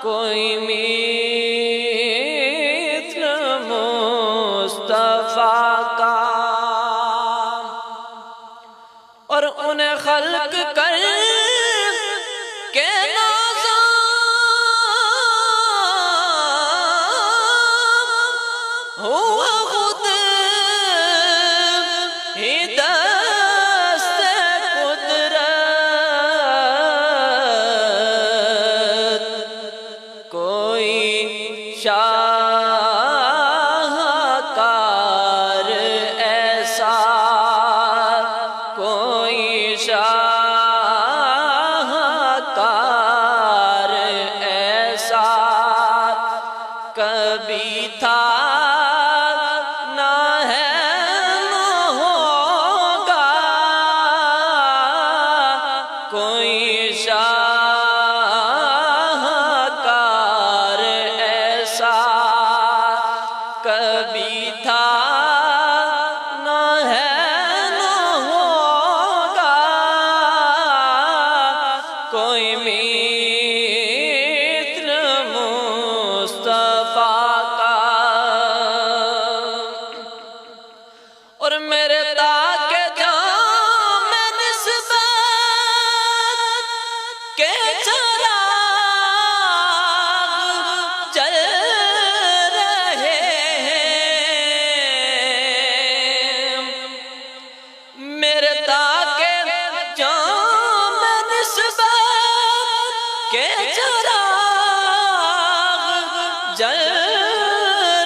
کوئی مثل مصطفیٰ کا، اور انہیں خلق کر کے نازا ہوا خود ہی دست قدرت، کوئی شاہکار ایسا، کوئی شاہکار ایسا کبھی تھا نہ ہے نہ ہوگا، کوئی شاہکار ایسا کبھی تھا نہ ہے نہ ہوگا، کوئی مثل مصطفیٰ کا، اور میرے تاکہ جام نسبت کے چراغ جل رہے ہیں، میرے تاکہ جام نسبت کے چراغ جل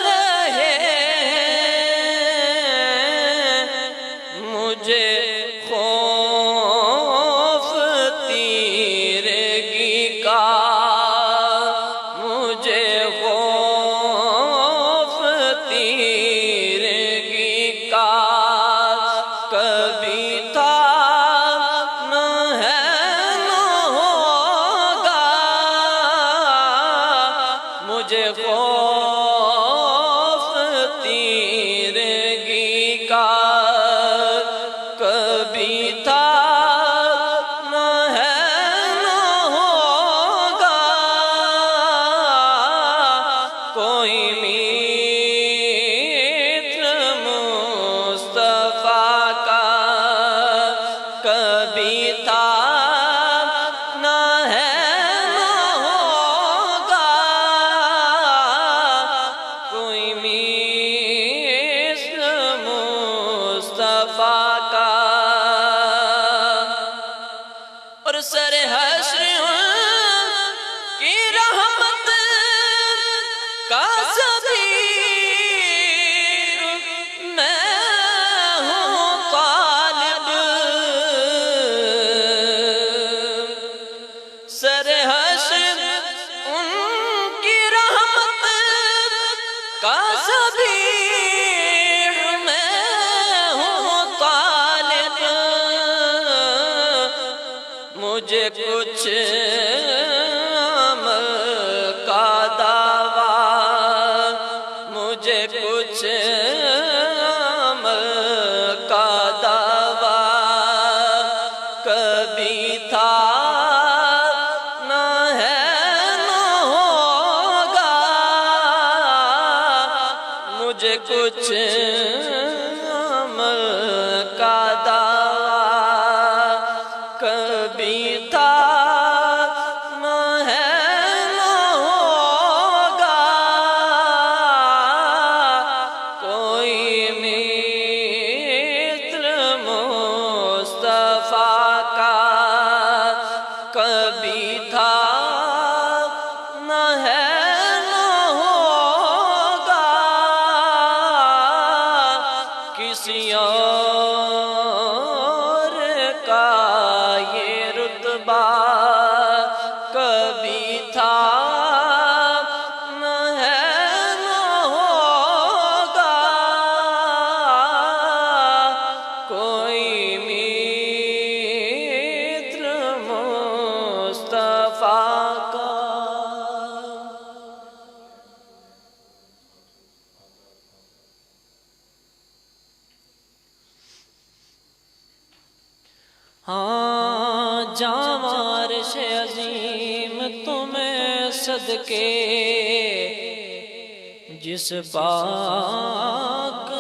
رہے ہیں، مجھے خوف تیرگی کا، مجھے خوف تیرگی کا کبھی تھا نہ ہے نہ ہوگا، مجھے خوف تیرگی کا کبھی تھا نہ ہے نہ ہوگا، کوئی مثل مصطفیٰ کا کبھی تھا نہ ہے نہ ہوگا، کوئی مثل مصطفیٰ کا، اور سر حشر کی رحمت کا ضمیر میں ہوں طالب، سر حشر ان کی رحمت کا ضمیر میں ہوں طالب، مجھے کچھ عمل کا دعویٰ، مجھے کچھ عمل کا دعویٰ کبھی تھا نہ ہے نہ ہوگا، مجھے کچھ عمل کا دعویٰ کبھی تھا نہ ہے نہ ہوگا، کوئی مثل مصطفیٰ کا کبھی تھا نہ ہے نہ ہوگا، کسی اور کا یہ رتبہ کبھی تھا نہ ہے نہ ہوگا، کوئی مثل مصطفیٰ کا۔ ہاں جاں عرش عظیم تمہیں صدقے جس پاک